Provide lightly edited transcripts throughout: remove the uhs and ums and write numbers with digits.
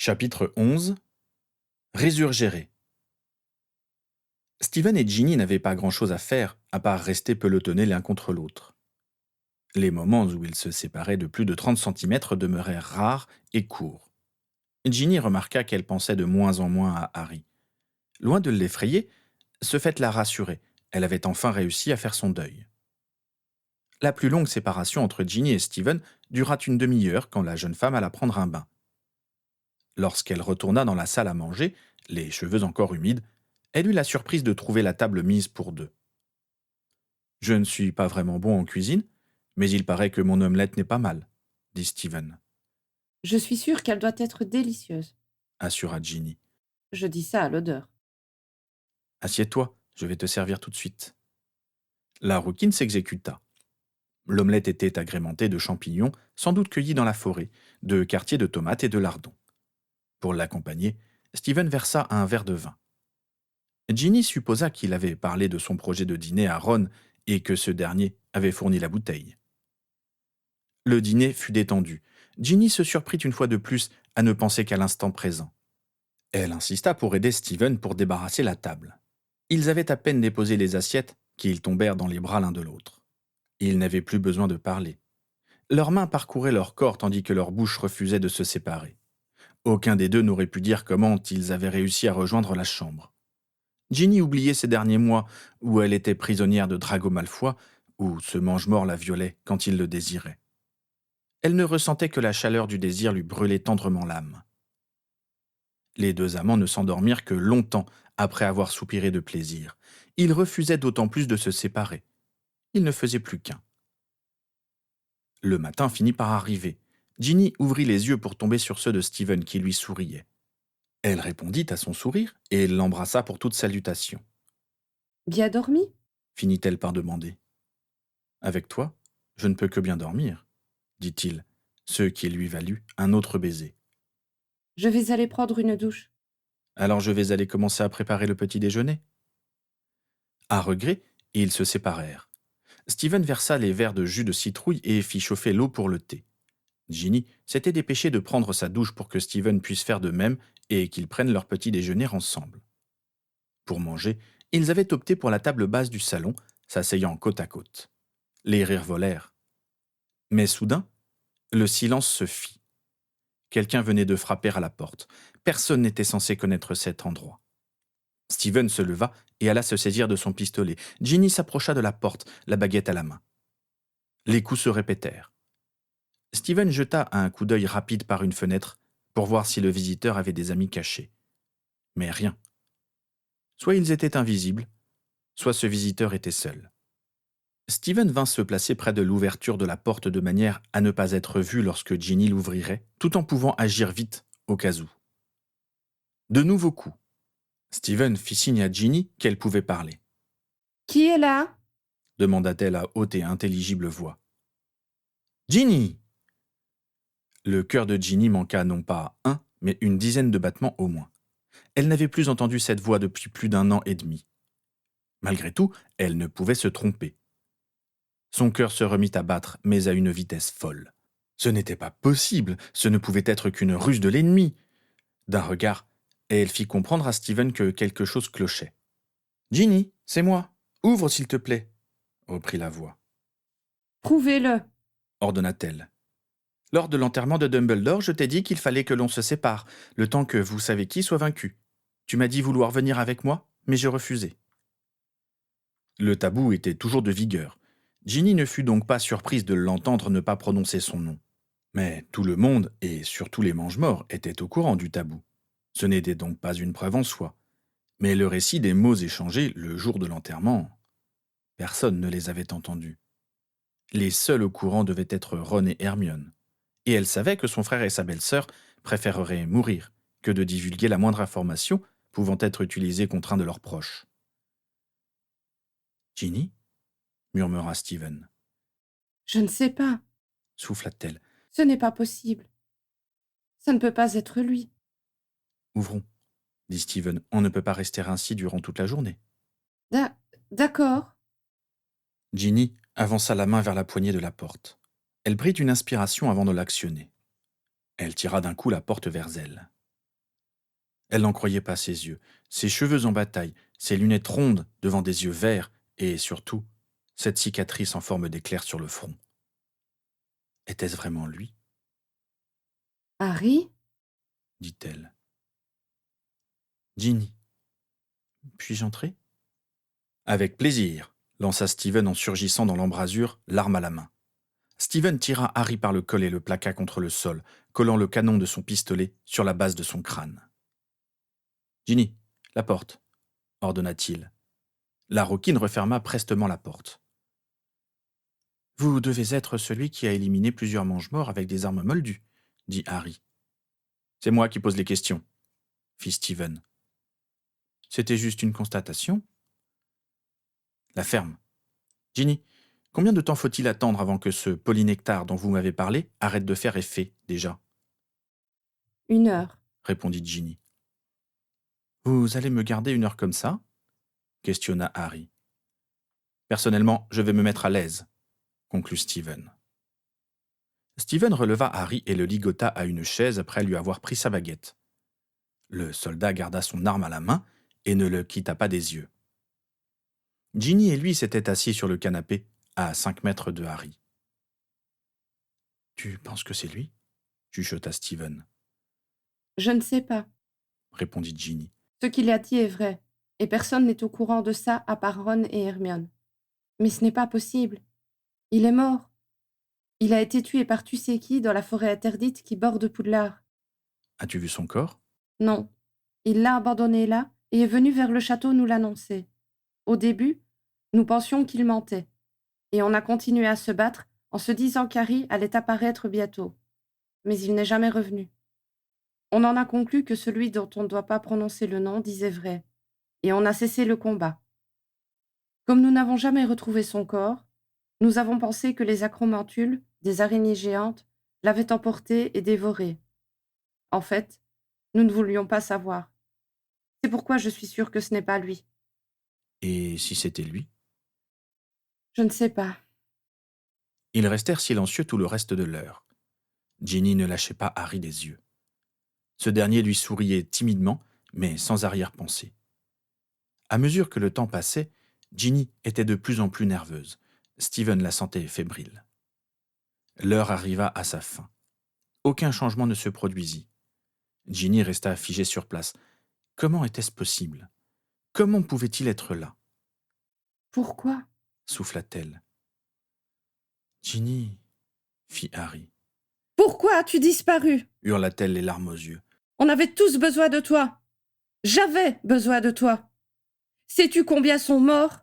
Chapitre 11. Résurgéré. Steven et Ginny n'avaient pas grand-chose à faire, à part rester pelotonnés l'un contre l'autre. Les moments où ils se séparaient de plus de 30 centimètres demeurèrent rares et courts. Ginny remarqua qu'elle pensait de moins en moins à Harry. Loin de l'effrayer, ce fait la rassurait. Elle avait enfin réussi à faire son deuil. La plus longue séparation entre Ginny et Steven dura une demi-heure quand la jeune femme alla prendre un bain. Lorsqu'elle retourna dans la salle à manger, les cheveux encore humides, elle eut la surprise de trouver la table mise pour deux. « Je ne suis pas vraiment bon en cuisine, mais il paraît que mon omelette n'est pas mal, » dit Steven, Je suis sûre qu'elle doit être délicieuse. assura Ginny. Je dis ça à l'odeur. « Assieds-toi, je vais te servir tout de suite. » La rouquine s'exécuta. L'omelette était agrémentée de champignons, sans doute cueillis dans la forêt, de quartiers de tomates et de lardons. Pour l'accompagner, Steven versa un verre de vin. Ginny supposa qu'il avait parlé de son projet de dîner à Ron et que ce dernier avait fourni la bouteille. Le dîner fut détendu. Ginny se surprit une fois de plus à ne penser qu'à l'instant présent. Elle insista pour aider Steven pour débarrasser la table. Ils avaient à peine déposé les assiettes qu'ils tombèrent dans les bras l'un de l'autre. Ils n'avaient plus besoin de parler. Leurs mains parcouraient leur corps tandis que leurs bouches refusaient de se séparer. Aucun des deux n'aurait pu dire comment ils avaient réussi à rejoindre la chambre. Ginny oubliait ces derniers mois où elle était prisonnière de Drago Malfoy, où ce mange-mort la violait quand il le désirait. Elle ne ressentait que la chaleur du désir lui brûlait tendrement l'âme. Les deux amants ne s'endormirent que longtemps après avoir soupiré de plaisir. Ils refusaient d'autant plus de se séparer. Ils ne faisaient plus qu'un. Le matin finit par arriver. Ginny ouvrit les yeux pour tomber sur ceux de Steven qui lui souriait. Elle répondit à son sourire et l'embrassa pour toute salutation. Bien dormi? Finit-elle par demander. « Avec toi, je ne peux que bien dormir, » dit-il, ce qui lui valut un autre baiser. Je vais aller prendre une douche. Alors je vais aller commencer à préparer le petit déjeuner. À regret, ils se séparèrent. Steven versa les verres de jus de citrouille et fit chauffer l'eau pour le thé. Ginny s'était dépêchée de prendre sa douche pour que Steven puisse faire de même et qu'ils prennent leur petit déjeuner ensemble. Pour manger, ils avaient opté pour la table basse du salon, s'asseyant côte à côte. Les rires volèrent. Mais soudain, le silence se fit. Quelqu'un venait de frapper à la porte. Personne n'était censé connaître cet endroit. Steven se leva et alla se saisir de son pistolet. Ginny s'approcha de la porte, la baguette à la main. Les coups se répétèrent. Steven jeta un coup d'œil rapide par une fenêtre pour voir si le visiteur avait des amis cachés. Mais rien. Soit ils étaient invisibles, soit ce visiteur était seul. Steven vint se placer près de l'ouverture de la porte de manière à ne pas être vu lorsque Ginny l'ouvrirait, tout en pouvant agir vite au cas où. De nouveaux coups. Steven fit signe à Ginny qu'elle pouvait parler. « Qui est là ?» demanda-t-elle à haute et intelligible voix. « Ginny !» Le cœur de Ginny manqua non pas un, mais une dizaine de battements au moins. Elle n'avait plus entendu cette voix depuis plus d'un an et demi. Malgré tout, elle ne pouvait se tromper. Son cœur se remit à battre, mais à une vitesse folle. Ce n'était pas possible, ce ne pouvait être qu'une ruse de l'ennemi. D'un regard, elle fit comprendre à Steven que quelque chose clochait. « Ginny, c'est moi. Ouvre s'il te plaît, » reprit la voix. « Prouvez-le !» ordonna-t-elle. « Lors de l'enterrement de Dumbledore, je t'ai dit qu'il fallait que l'on se sépare, le temps que vous savez qui soit vaincu. Tu m'as dit vouloir venir avec moi, mais j'ai refusé. » Le tabou était toujours de vigueur. Ginny ne fut donc pas surprise de l'entendre ne pas prononcer son nom. Mais tout le monde, et surtout les mange-morts, étaient au courant du tabou. Ce n'était donc pas une preuve en soi. Mais le récit des mots échangés le jour de l'enterrement, personne ne les avait entendus. Les seuls au courant devaient être Ron et Hermione. Et elle savait que son frère et sa belle-sœur préféreraient mourir que de divulguer la moindre information pouvant être utilisée contre un de leurs proches. « Ginny ?» murmura Steven. « Je ne sais pas. Souffla-t-elle. Ce n'est pas possible. Ça ne peut pas être lui. » « Ouvrons, » dit Steven. « On ne peut pas rester ainsi durant toute la journée. » D'accord. Ginny avança la main vers la poignée de la porte. Elle prit une inspiration avant de l'actionner. Elle tira d'un coup la porte vers elle. Elle n'en croyait pas ses yeux, ses cheveux en bataille, ses lunettes rondes devant des yeux verts, et surtout, cette cicatrice en forme d'éclair sur le front. Était-ce vraiment lui Harry? dit-elle. Ginny, puis-je entrer Avec plaisir, lança Steven en surgissant dans l'embrasure, l'arme à la main. Steven tira Harry par le col et le plaqua contre le sol, collant le canon de son pistolet sur la base de son crâne. Ginny, la porte, ordonna-t-il. La rouquine referma prestement la porte. Vous devez être celui qui a éliminé plusieurs mange-morts avec des armes moldues, dit Harry. C'est moi qui pose les questions, fit Steven. C'était juste une constatation. La ferme. Ginny, combien de temps faut-il attendre avant que ce polynectar dont vous m'avez parlé arrête de faire effet, déjà 1 heure. répondit Ginny. Vous allez me garder 1 heure comme ça questionna Harry. Personnellement, je vais me mettre à l'aise, conclut Steven. Steven releva Harry et le ligota à une chaise après lui avoir pris sa baguette. Le soldat garda son arme à la main et ne le quitta pas des yeux. Ginny et lui s'étaient assis sur le canapé, à 5 mètres de Harry. Tu penses que c'est lui chuchota Steven. Je ne sais pas. Répondit Ginny. Ce qu'il a dit est vrai, et personne n'est au courant de ça à part Ron et Hermione. Mais ce n'est pas possible. Il est mort. Il a été tué par tu sais qui dans la forêt interdite qui borde Poudlard. As-tu vu son corps Non. Il l'a abandonné là et est venu vers le château nous l'annoncer. Au début, nous pensions qu'il mentait, et on a continué à se battre en se disant qu'Harry allait apparaître bientôt. Mais il n'est jamais revenu. On en a conclu que celui dont on ne doit pas prononcer le nom disait vrai, et on a cessé le combat. Comme nous n'avons jamais retrouvé son corps, nous avons pensé que les acromantules, des araignées géantes, l'avaient emporté et dévoré. En fait, nous ne voulions pas savoir. C'est pourquoi je suis sûre que ce n'est pas lui. Et si c'était lui Je ne sais pas. Ils restèrent silencieux tout le reste de l'heure. Ginny ne lâchait pas Harry des yeux. Ce dernier lui souriait timidement, mais sans arrière-pensée. À mesure que le temps passait, Ginny était de plus en plus nerveuse. Steven la sentait fébrile. L'heure arriva à sa fin. Aucun changement ne se produisit. Ginny resta figée sur place. Comment était-ce possible? Comment pouvait-il être là? Pourquoi? Souffla-t-elle. Ginny, fit Harry, Pourquoi as-tu disparu? hurla-t-elle les larmes aux yeux. On avait tous besoin de toi. J'avais besoin de toi. Sais-tu combien sont morts?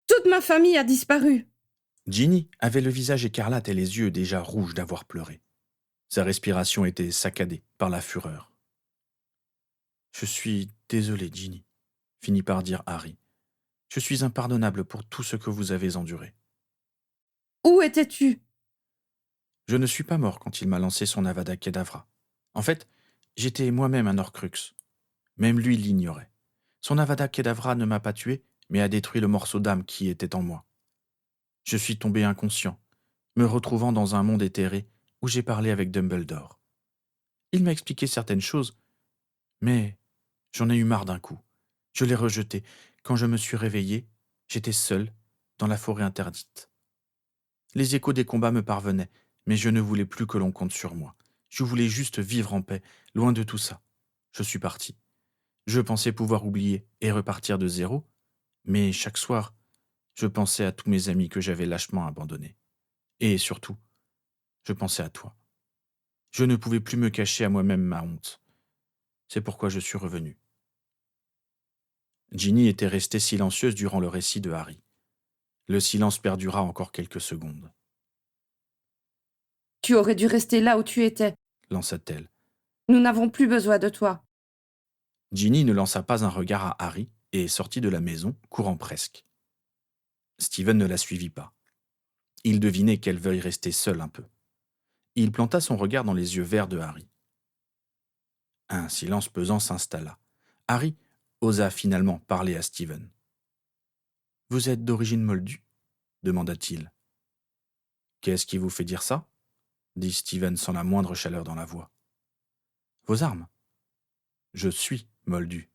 Toute ma famille a disparu. Ginny avait le visage écarlate et les yeux déjà rouges d'avoir pleuré. Sa respiration était saccadée par la fureur. Je suis désolé, Ginny, finit par dire Harry. Je suis impardonnable pour tout ce que vous avez enduré. Où étais-tu? Je ne suis pas mort quand il m'a lancé son Avada Kedavra. En fait, j'étais moi-même un Horcrux. Même lui l'ignorait. Son Avada Kedavra ne m'a pas tué, mais a détruit le morceau d'âme qui était en moi. Je suis tombé inconscient, me retrouvant dans un monde éthéré où j'ai parlé avec Dumbledore. Il m'a expliqué certaines choses, mais j'en ai eu marre d'un coup. Je l'ai rejeté. Quand je me suis réveillé, j'étais seul, dans la forêt interdite. Les échos des combats me parvenaient, mais je ne voulais plus que l'on compte sur moi. Je voulais juste vivre en paix, loin de tout ça. Je suis parti. Je pensais pouvoir oublier et repartir de zéro, mais chaque soir, je pensais à tous mes amis que j'avais lâchement abandonnés. Et surtout, je pensais à toi. Je ne pouvais plus me cacher à moi-même ma honte. C'est pourquoi je suis revenu. Ginny était restée silencieuse durant le récit de Harry. Le silence perdura encore quelques secondes. Tu aurais dû rester là où tu étais. Lança-t-elle. Nous n'avons plus besoin de toi. Ginny ne lança pas un regard à Harry et sortit de la maison, courant presque. Steven ne la suivit pas. Il devinait qu'elle veuille rester seule un peu. Il planta son regard dans les yeux verts de Harry. Un silence pesant s'installa. Harry osa finalement parler à Steven. « Vous êtes d'origine moldue ?» demanda-t-il. « Qu'est-ce qui vous fait dire ça ?» dit Steven sans la moindre chaleur dans la voix. « Vos armes. Je suis moldu.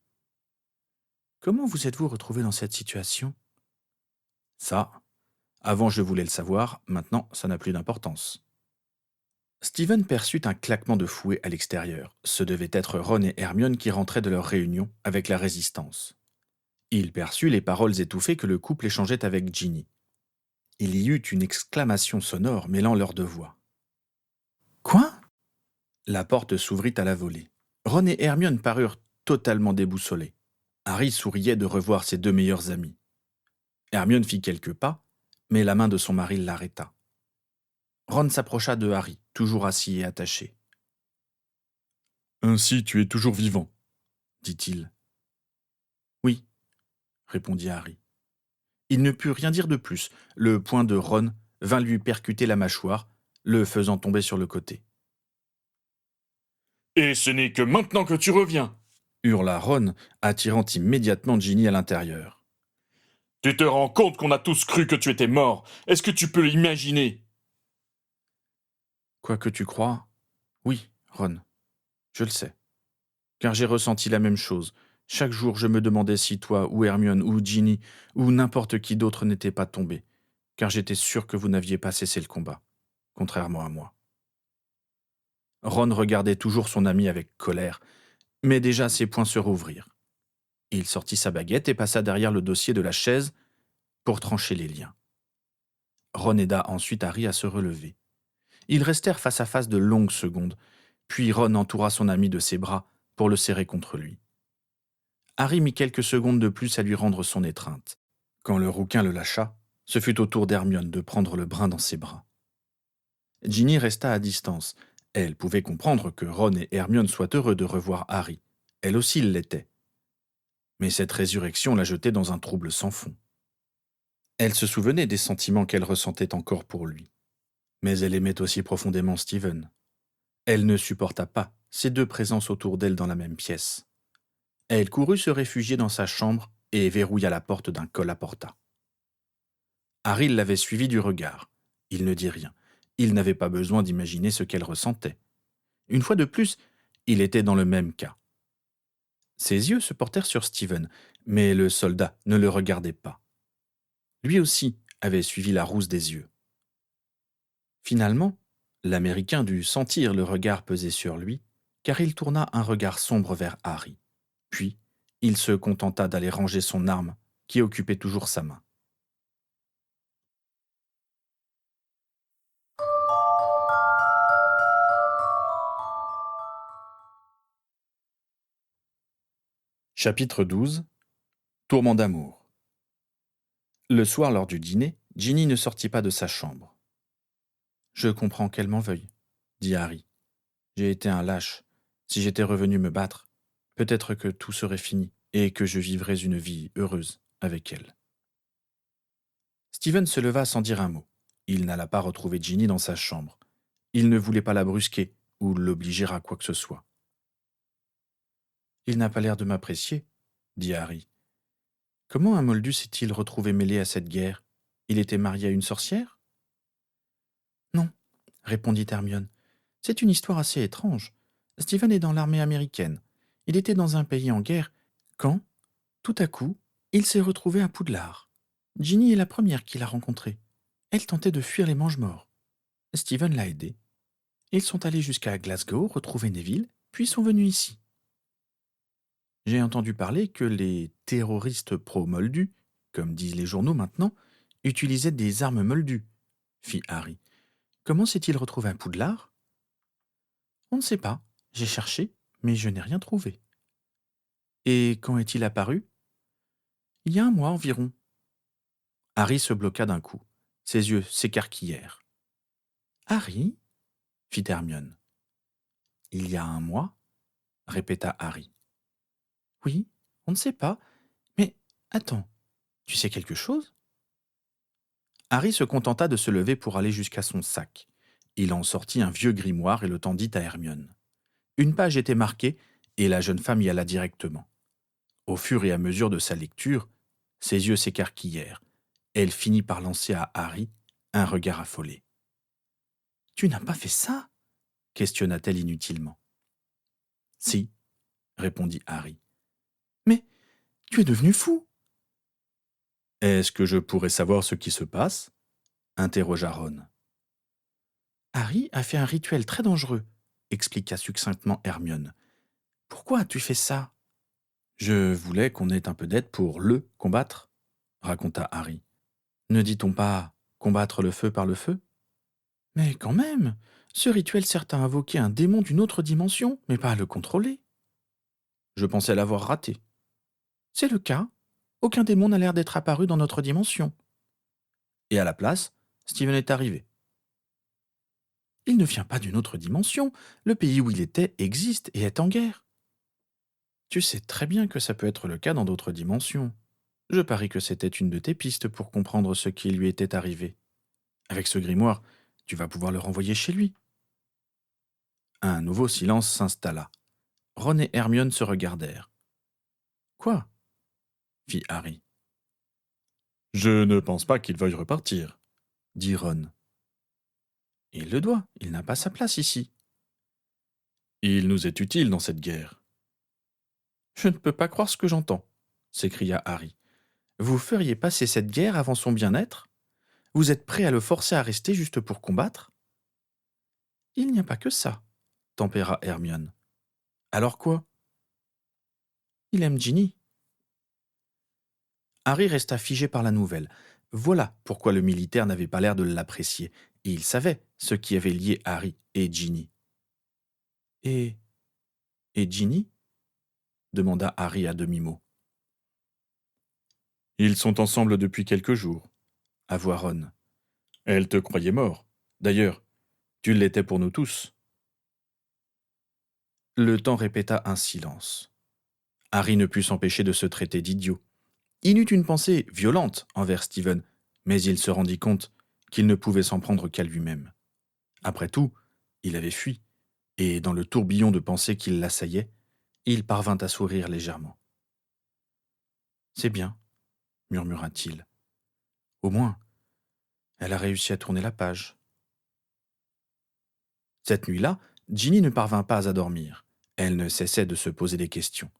Comment vous êtes-vous retrouvé dans cette situation? Ça, avant je voulais le savoir, maintenant ça n'a plus d'importance. Steven perçut un claquement de fouet à l'extérieur. Ce devait être Ron et Hermione qui rentraient de leur réunion avec la résistance. Il perçut les paroles étouffées que le couple échangeait avec Ginny. Il y eut une exclamation sonore mêlant leurs deux voix. Quoi? La porte s'ouvrit à la volée. Ron et Hermione parurent totalement déboussolés. Harry souriait de revoir ses deux meilleurs amis. Hermione fit quelques pas, mais la main de son mari l'arrêta. Ron s'approcha de Harry, toujours assis et attaché. Ainsi tu es toujours vivant, dit-il. Oui, répondit Harry. Il ne put rien dire de plus. Le poing de Ron vint lui percuter la mâchoire, le faisant tomber sur le côté. Et ce n'est que maintenant que tu reviens, hurla Ron, attirant immédiatement Ginny à l'intérieur. Tu te rends compte qu'on a tous cru que tu étais mort? Est-ce que tu peux l'imaginer? Quoi que tu crois, oui, Ron, je le sais. Car j'ai ressenti la même chose. Chaque jour, je me demandais si toi, ou Hermione, ou Ginny, ou n'importe qui d'autre n'était pas tombé. Car j'étais sûr que vous n'aviez pas cessé le combat, contrairement à moi. Ron regardait toujours son ami avec colère, mais déjà ses poings se rouvrirent. Il sortit sa baguette et passa derrière le dossier de la chaise pour trancher les liens. Ron aida ensuite Harry à se relever. Ils restèrent face à face de longues secondes, puis Ron entoura son ami de ses bras pour le serrer contre lui. Harry mit quelques secondes de plus à lui rendre son étreinte. Quand le rouquin le lâcha, ce fut au tour d'Hermione de prendre le brin dans ses bras. Ginny resta à distance. Elle pouvait comprendre que Ron et Hermione soient heureux de revoir Harry. Elle aussi l'était. Mais cette résurrection la jetait dans un trouble sans fond. Elle se souvenait des sentiments qu'elle ressentait encore pour lui. Mais elle aimait aussi profondément Steven. Elle ne supporta pas ces deux présences autour d'elle dans la même pièce. Elle courut se réfugier dans sa chambre et verrouilla la porte d'un col à porta. Harry l'avait suivie du regard. Il ne dit rien. Il n'avait pas besoin d'imaginer ce qu'elle ressentait. Une fois de plus, il était dans le même cas. Ses yeux se portèrent sur Steven, mais le soldat ne le regardait pas. Lui aussi avait suivi la rouse des yeux. Finalement, l'Américain dut sentir le regard peser sur lui, car il tourna un regard sombre vers Harry. Puis, il se contenta d'aller ranger son arme, qui occupait toujours sa main. Chapitre 12. Tourment d'amour. Le soir, lors du dîner, Ginny ne sortit pas de sa chambre. « Je comprends qu'elle m'en veuille, » dit Harry. « J'ai été un lâche. Si j'étais revenu me battre, peut-être que tout serait fini et que je vivrais une vie heureuse avec elle. » Steven se leva sans dire un mot. Il n'alla pas retrouver Ginny dans sa chambre. Il ne voulait pas la brusquer ou l'obliger à quoi que ce soit. « Il n'a pas l'air de m'apprécier, » dit Harry. « Comment un moldu s'est-il retrouvé mêlé à cette guerre? Il était marié à une sorcière ?» « Non, » répondit Hermione. « C'est une histoire assez étrange. Steven est dans l'armée américaine. Il était dans un pays en guerre quand, tout à coup, il s'est retrouvé à Poudlard. Ginny est la première qu'il a rencontrée. Elle tentait de fuir les mange-morts. Steven l'a aidée. Ils sont allés jusqu'à Glasgow retrouver Neville, puis sont venus ici. J'ai entendu parler que les terroristes pro-moldus, comme disent les journaux maintenant, utilisaient des armes moldues, fit Harry. Comment s'est-il retrouvé à Poudlard? On ne sait pas. J'ai cherché, mais je n'ai rien trouvé. Et quand est-il apparu? Il y a un mois environ. Harry se bloqua d'un coup. Ses yeux s'écarquillèrent. Harry? Fit Hermione. Il y a un mois? Répéta Harry. Oui, on ne sait pas. Mais attends, tu sais quelque chose? Harry se contenta de se lever pour aller jusqu'à son sac. Il en sortit un vieux grimoire et le tendit à Hermione. Une page était marquée et la jeune femme y alla directement. Au fur et à mesure de sa lecture, ses yeux s'écarquillèrent. Elle finit par lancer à Harry un regard affolé. « Tu n'as pas fait ça ?» questionna-t-elle inutilement. « Si, répondit Harry. Mais tu es devenu fou. Est-ce que je pourrais savoir ce qui se passe interrogea Ron. Harry a fait un rituel très dangereux, expliqua succinctement Hermione. Pourquoi as-tu fait ça? Je voulais qu'on ait un peu d'aide pour le combattre, raconta Harry. Ne dit-on pas combattre le feu par le feu? Mais quand même, ce rituel sert à invoquer un démon d'une autre dimension, mais pas à le contrôler. Je pensais l'avoir raté. C'est le cas. Aucun démon n'a l'air d'être apparu dans notre dimension. Et à la place, Steven est arrivé. Il ne vient pas d'une autre dimension. Le pays où il était existe et est en guerre. Tu sais très bien que ça peut être le cas dans d'autres dimensions. Je parie que c'était une de tes pistes pour comprendre ce qui lui était arrivé. Avec ce grimoire, tu vas pouvoir le renvoyer chez lui. Un nouveau silence s'installa. Ron et Hermione se regardèrent. Quoi? Fit Harry. Je ne pense pas qu'il veuille repartir, dit Ron. Il le doit, il n'a pas sa place ici. Il nous est utile dans cette guerre. Je ne peux pas croire ce que j'entends, s'écria Harry. Vous feriez passer cette guerre avant son bien-être? Vous êtes prêt à le forcer à rester juste pour combattre? Il n'y a pas que ça, tempéra Hermione. Alors quoi? Il aime Ginny. Harry resta figé par la nouvelle. Voilà pourquoi le militaire n'avait pas l'air de l'apprécier. Et il savait ce qui avait lié Harry et Ginny. Et... et Ginny? Demanda Harry à demi-mot. Ils sont ensemble depuis quelques jours, avoua Ron. Elle te croyait mort. D'ailleurs, tu l'étais pour nous tous. Le temps répéta un silence. Harry ne put s'empêcher de se traiter d'idiot. Il eut une pensée violente envers Steven, mais il se rendit compte qu'il ne pouvait s'en prendre qu'à lui-même. Après tout, il avait fui, et dans le tourbillon de pensées qui l'assaillait, il parvint à sourire légèrement. C'est bien, murmura-t-il. Au moins, elle a réussi à tourner la page. Cette nuit-là, Ginny ne parvint pas à dormir. Elle ne cessait de se poser des questions.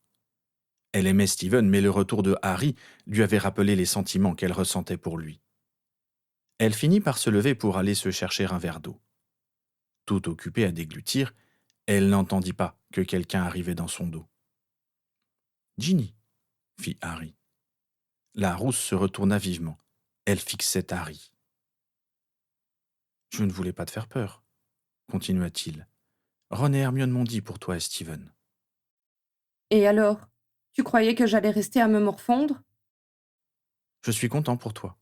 Elle aimait Steven, mais le retour de Harry lui avait rappelé les sentiments qu'elle ressentait pour lui. Elle finit par se lever pour aller se chercher un verre d'eau. Tout occupée à déglutir, elle n'entendit pas que quelqu'un arrivait dans son dos. « Ginny !» fit Harry. La rousse se retourna vivement. Elle fixait Harry. « Je ne voulais pas te faire peur, » continua-t-il. « Ron et Hermione m'ont dit pour toi et Steven. » Et alors? Tu croyais que j'allais rester à me morfondre? Je suis content pour toi.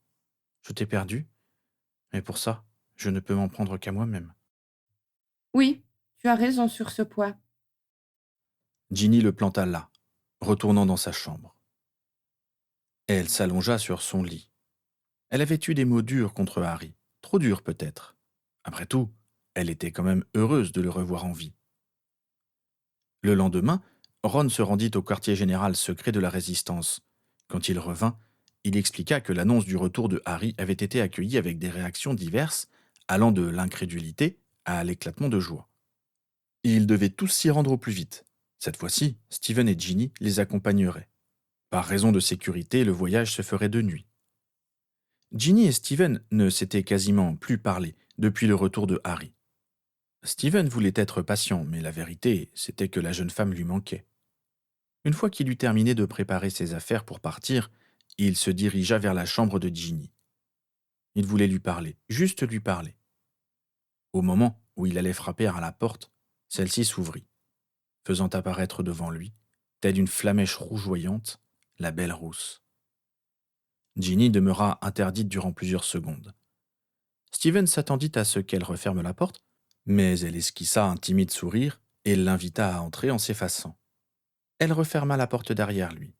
Je t'ai perdu, mais pour ça, je ne peux m'en prendre qu'à moi-même. Oui, tu as raison sur ce point. Ginny le planta là, retournant dans sa chambre. Elle s'allongea sur son lit. Elle avait eu des mots durs contre Harry, trop durs peut-être. Après tout, elle était quand même heureuse de le revoir en vie. Le lendemain, Ron se rendit au quartier général secret de la Résistance. Quand il revint, il expliqua que l'annonce du retour de Harry avait été accueillie avec des réactions diverses, allant de l'incrédulité à l'éclatement de joie. Ils devaient tous s'y rendre au plus vite. Cette fois-ci, Steven et Ginny les accompagneraient. Par raison de sécurité, le voyage se ferait de nuit. Ginny et Steven ne s'étaient quasiment plus parlé depuis le retour de Harry. Steven voulait être patient, mais la vérité, c'était que la jeune femme lui manquait. Une fois qu'il eut terminé de préparer ses affaires pour partir, il se dirigea vers la chambre de Ginny. Il voulait lui parler, juste lui parler. Au moment où il allait frapper à la porte, celle-ci s'ouvrit, faisant apparaître devant lui, telle une flamèche rougeoyante, la belle rousse. Ginny demeura interdite durant plusieurs secondes. Steven s'attendit à ce qu'elle referme la porte, mais elle esquissa un timide sourire et l'invita à entrer en s'effaçant. Elle referma la porte derrière lui.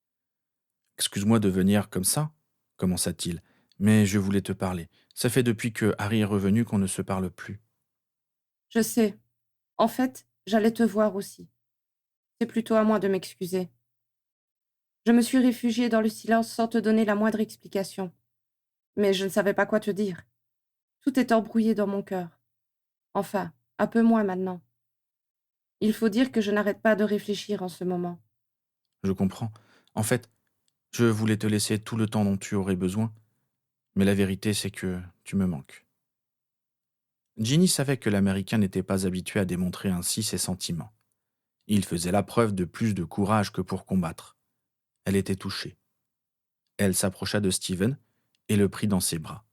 « Excuse-moi de venir comme ça, » commença-t-il, « mais je voulais te parler. Ça fait depuis que Harry est revenu qu'on ne se parle plus. » Je sais. En fait, j'allais te voir aussi. C'est plutôt à moi de m'excuser. Je me suis réfugiée dans le silence sans te donner la moindre explication. Mais je ne savais pas quoi te dire. Tout est embrouillé dans mon cœur. Enfin, un peu moins maintenant. Il faut dire que je n'arrête pas de réfléchir en ce moment. Je comprends. En fait, je voulais te laisser tout le temps dont tu aurais besoin, mais la vérité, c'est que tu me manques. Ginny savait que l'Américain n'était pas habitué à démontrer ainsi ses sentiments. Il faisait la preuve de plus de courage que pour combattre. Elle était touchée. Elle s'approcha de Steven et le prit dans ses bras.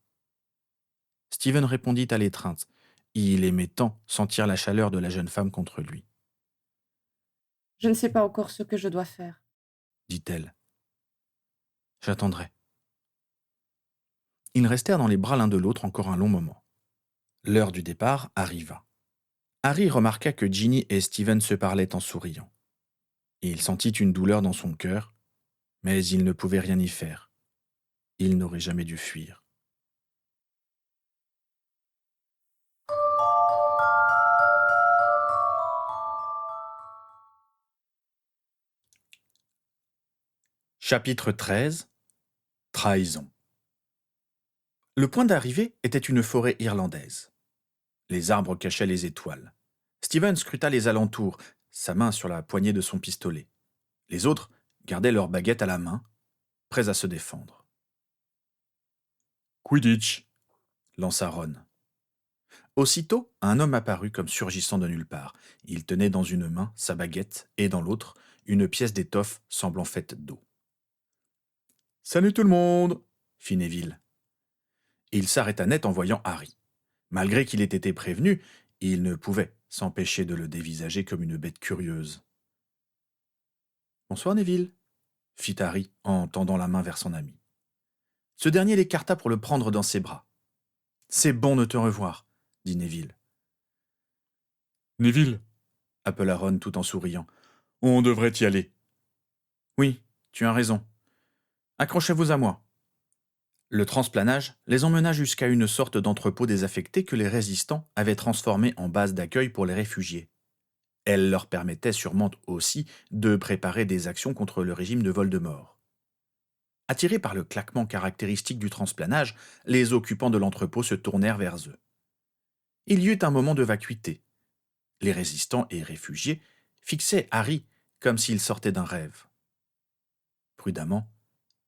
Steven répondit à l'étreinte. Il aimait tant sentir la chaleur de la jeune femme contre lui, Je ne sais pas encore ce que je dois faire. dit-elle. J'attendrai. Ils restèrent dans les bras l'un de l'autre encore un long moment. L'heure du départ arriva. Harry remarqua que Ginny et Steven se parlaient en souriant. Il sentit une douleur dans son cœur, mais il ne pouvait rien y faire. Il n'aurait jamais dû fuir. Chapitre 13. Trahison. Le point d'arrivée était une forêt irlandaise. Les arbres cachaient les étoiles. Steven scruta les alentours, sa main sur la poignée de son pistolet. Les autres gardaient leurs baguettes à la main, prêts à se défendre. Quidditch, lança Ron. Aussitôt, un homme apparut comme surgissant de nulle part. Il tenait dans une main sa baguette et dans l'autre une pièce d'étoffe semblant faite d'eau. « Salut tout le monde !» fit Neville. Il s'arrêta net en voyant Harry. Malgré qu'il ait été prévenu, il ne pouvait s'empêcher de le dévisager comme une bête curieuse. « Bonsoir Neville !» fit Harry en tendant la main vers son ami. Ce dernier l'écarta pour le prendre dans ses bras. « C'est bon de te revoir !» dit Neville. « Neville !» appela Ron tout en souriant. « On devrait y aller. »« Oui, tu as raison. Accrochez-vous à moi. » Le transplanage les emmena jusqu'à une sorte d'entrepôt désaffecté que les résistants avaient transformé en base d'accueil pour les réfugiés. Elle leur permettait sûrement aussi de préparer des actions contre le régime de Voldemort. Attirés par le claquement caractéristique du transplanage, les occupants de l'entrepôt se tournèrent vers eux. Il y eut un moment de vacuité. Les résistants et réfugiés fixaient Harry comme s'il sortait d'un rêve. Prudemment,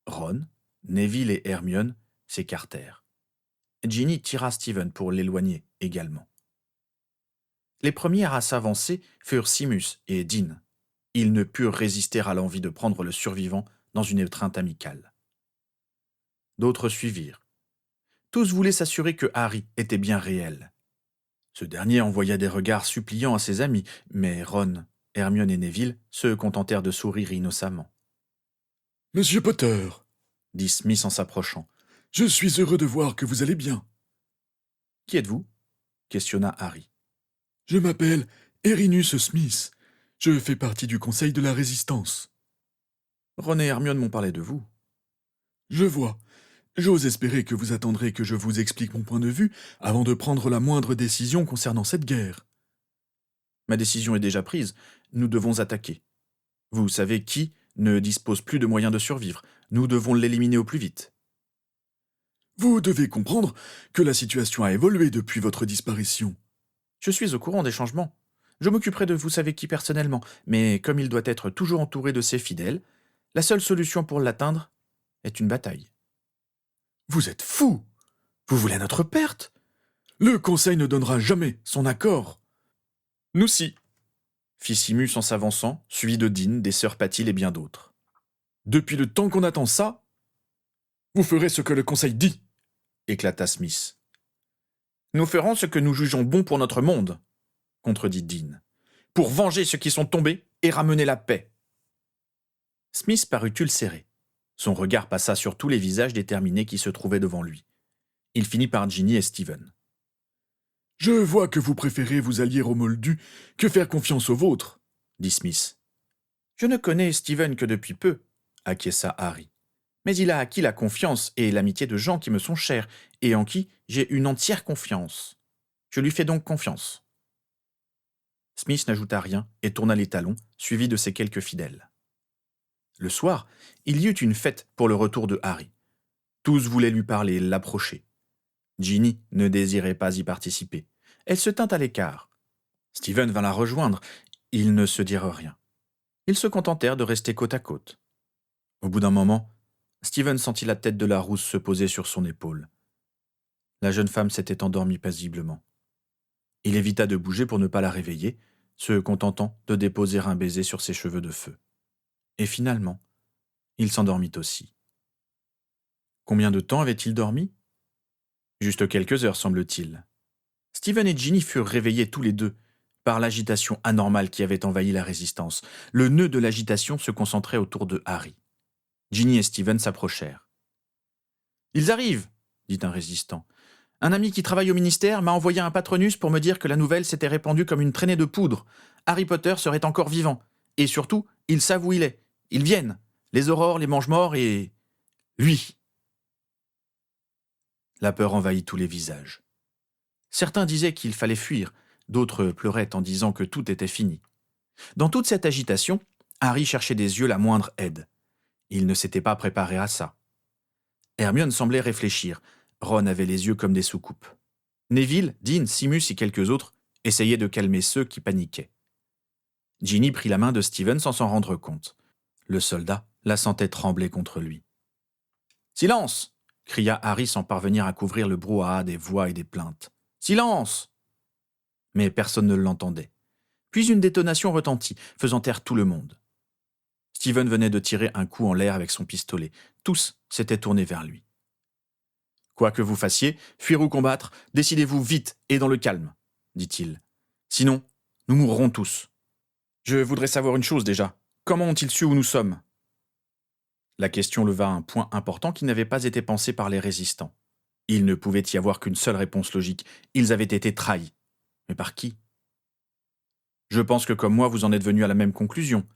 Ron, Neville et Hermione s'écartèrent. Ginny tira Steven pour l'éloigner également. Les premières à s'avancer furent Simus et Dean. Ils ne purent résister à l'envie de prendre le survivant dans une étreinte amicale. D'autres suivirent. Tous voulaient s'assurer que Harry était bien réel. Ce dernier envoya des regards suppliants à ses amis, mais Ron, Hermione et Neville se contentèrent de sourire innocemment. « Monsieur Potter, dit Smith en s'approchant. je suis heureux de voir que vous allez bien. »« Qui êtes-vous » questionna Harry. Je m'appelle Erinus Smith. Je fais partie du Conseil de la Résistance. »« Ron et Hermione m'ont parlé de vous. »« Je vois. J'ose espérer que vous attendrez que je vous explique mon point de vue avant de prendre la moindre décision concernant cette guerre. »« Ma décision est déjà prise. Nous devons attaquer. Vous savez qui ne dispose plus de moyens de survivre. Nous devons l'éliminer au plus vite. » Vous devez comprendre que la situation a évolué depuis votre disparition. »« Je suis au courant des changements. Je m'occuperai de vous savez qui personnellement, mais comme il doit être toujours entouré de ses fidèles, la seule solution pour l'atteindre est une bataille. »« Vous êtes fou! Vous voulez notre perte? Le Conseil ne donnera jamais son accord. »« Nous si !» fit Simus en s'avançant, suivi de Dean, des sœurs Patil et bien d'autres. « Depuis le temps qu'on attend ça, vous ferez ce que le Conseil dit, » éclata Smith. « Nous ferons ce que nous jugeons bon pour notre monde, » contredit Dean, « pour venger ceux qui sont tombés et ramener la paix. » Smith parut ulcéré. Son regard passa sur tous les visages déterminés qui se trouvaient devant lui. Il finit par Ginny et Steven. « Je vois que vous préférez vous allier aux Moldus que faire confiance aux vôtres, » dit Smith. « Je ne connais Steven que depuis peu, » acquiesça Harry. « Mais il a acquis la confiance et l'amitié de gens qui me sont chers et en qui j'ai une entière confiance. Je lui fais donc confiance. » Smith n'ajouta rien et tourna les talons, suivi de ses quelques fidèles. Le soir, il y eut une fête pour le retour de Harry. Tous voulaient lui parler, l'approcher. Ginny ne désirait pas y participer. Elle se tint à l'écart. Steven vint la rejoindre. Ils ne se dirent rien. Ils se contentèrent de rester côte à côte. Au bout d'un moment, Steven sentit la tête de la rousse se poser sur son épaule. La jeune femme s'était endormie paisiblement. Il évita de bouger pour ne pas la réveiller, se contentant de déposer un baiser sur ses cheveux de feu. Et finalement, il s'endormit aussi. Combien de temps avait-il dormi ? Juste quelques heures, semble-t-il. Steven et Ginny furent réveillés tous les deux par l'agitation anormale qui avait envahi la résistance. Le nœud de l'agitation se concentrait autour de Harry. Ginny et Steven s'approchèrent. « Ils arrivent !» dit un résistant. « Un ami qui travaille au ministère m'a envoyé un patronus pour me dire que la nouvelle s'était répandue comme une traînée de poudre. Harry Potter serait encore vivant. Et surtout, ils savent où il est. Ils viennent. Les aurores, les mange-morts et... lui !» La peur envahit tous les visages. Certains disaient qu'il fallait fuir, d'autres pleuraient en disant que tout était fini. Dans toute cette agitation, Harry cherchait des yeux la moindre aide. Il ne s'était pas préparé à ça. Hermione semblait réfléchir. Ron avait les yeux comme des soucoupes. Neville, Dean, Simus et quelques autres essayaient de calmer ceux qui paniquaient. Ginny prit la main de Steven sans s'en rendre compte. Le soldat la sentait trembler contre lui. « Silence !» cria Harry sans parvenir à couvrir le brouhaha des voix et des plaintes. « Silence !» Mais personne ne l'entendait. Puis une détonation retentit, faisant taire tout le monde. Steven venait de tirer un coup en l'air avec son pistolet. Tous s'étaient tournés vers lui. « Quoi que vous fassiez, fuir ou combattre, décidez-vous vite et dans le calme, dit-il. Sinon, nous mourrons tous. Je voudrais savoir une chose déjà. Comment ont-ils su où nous sommes ? La question leva un point important qui n'avait pas été pensé par les résistants. Il ne pouvait y avoir qu'une seule réponse logique. Ils avaient été trahis. Mais par qui ? Je pense que comme moi, vous en êtes venus à la même conclusion.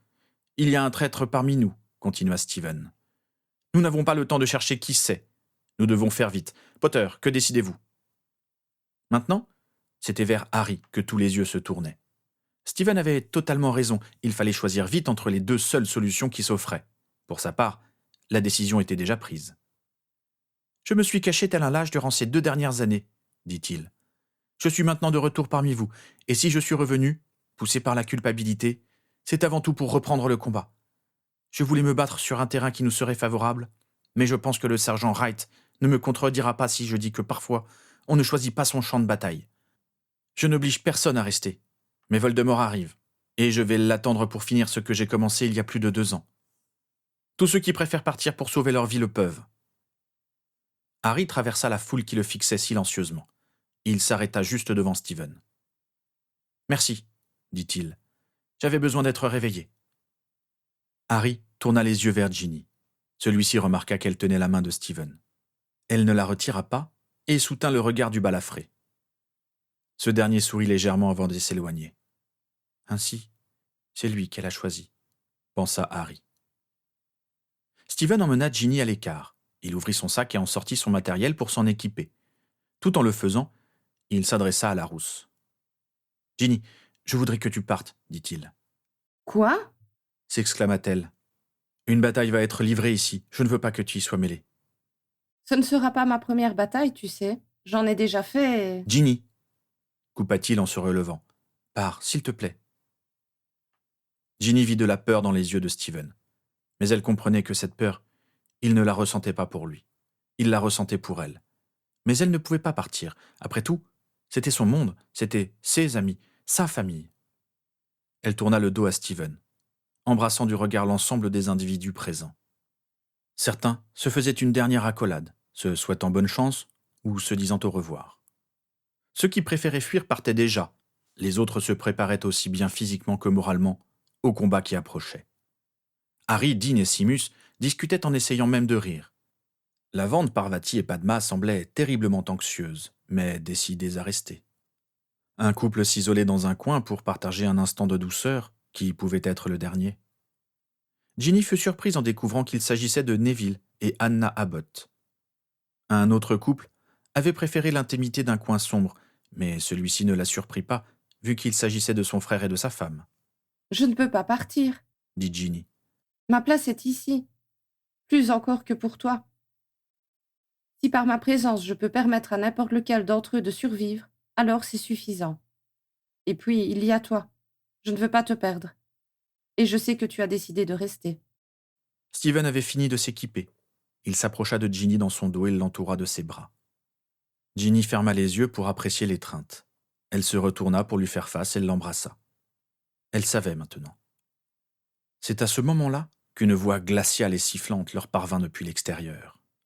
Il y a un traître parmi nous, continua Steven. Nous n'avons pas le temps de chercher qui c'est. Nous devons faire vite. Potter, que décidez-vous ? Maintenant, c'était vers Harry que tous les yeux se tournaient. Steven avait totalement raison. Il fallait choisir vite entre les deux seules solutions qui s'offraient. Pour sa part, la décision était déjà prise. « Je me suis caché tel un lâche durant ces 2 dernières années, dit-il. Je suis maintenant de retour parmi vous, et si je suis revenu, poussé par la culpabilité, c'est avant tout pour reprendre le combat. Je voulais me battre sur un terrain qui nous serait favorable, mais je pense que le sergent Wright ne me contredira pas si je dis que parfois, on ne choisit pas son champ de bataille. Je n'oblige personne à rester, mais Voldemort arrive, et je vais l'attendre pour finir ce que j'ai commencé il y a plus de 2 ans. Tous ceux qui préfèrent partir pour sauver leur vie le peuvent. » Harry traversa la foule qui le fixait silencieusement. Il s'arrêta juste devant Steven. « Merci, dit-il. J'avais besoin d'être réveillé. » Harry tourna les yeux vers Ginny. Celui-ci remarqua qu'elle tenait la main de Steven. Elle ne la retira pas et soutint le regard du balafré. Ce dernier sourit légèrement avant de s'éloigner. « Ainsi, c'est lui qu'elle a choisi, » pensa Harry. Steven emmena Ginny à l'écart. Il ouvrit son sac et en sortit son matériel pour s'en équiper. Tout en le faisant, il s'adressa à la rousse. « Ginny, je voudrais que tu partes, dit-il. »« Quoi ?» s'exclama-t-elle. « Une bataille va être livrée ici. Je ne veux pas que tu y sois mêlée. »« Ce ne sera pas ma première bataille, tu sais. J'en ai déjà fait... » Ginny !» coupa-t-il en se relevant. « Pars, s'il te plaît. » Ginny vit de la peur dans les yeux de Steven. Mais elle comprenait que cette peur, il ne la ressentait pas pour lui. Il la ressentait pour elle. Mais elle ne pouvait pas partir. Après tout, c'était son monde, c'était ses amis, sa famille. Elle tourna le dos à Steven, embrassant du regard l'ensemble des individus présents. Certains se faisaient une dernière accolade, se souhaitant bonne chance ou se disant au revoir. Ceux qui préféraient fuir partaient déjà. Les autres se préparaient aussi bien physiquement que moralement au combat qui approchait. Harry, Dean et Simus discutaient en essayant même de rire. Lavande, Parvati et Padma semblaient terriblement anxieuses, mais décidées à rester. Un couple s'isolait dans un coin pour partager un instant de douceur qui pouvait être le dernier. Ginny fut surprise en découvrant qu'il s'agissait de Neville et Anna Abbott. Un autre couple avait préféré l'intimité d'un coin sombre, mais celui-ci ne la surprit pas, vu qu'il s'agissait de son frère et de sa femme. « Je ne peux pas partir, » dit Ginny. « Ma place est ici, plus encore que pour toi. Si par ma présence je peux permettre à n'importe lequel d'entre eux de survivre, alors c'est suffisant. Et puis, il y a toi. Je ne veux pas te perdre. Et je sais que tu as décidé de rester. Steven avait fini de s'équiper. Il s'approcha de Ginny dans son dos et l'entoura de ses bras. Ginny ferma les yeux pour apprécier l'étreinte. Elle se retourna pour lui faire face et l'embrassa. Elle savait maintenant. C'est à ce moment-là qu'une voix glaciale et sifflante leur parvint depuis l'extérieur.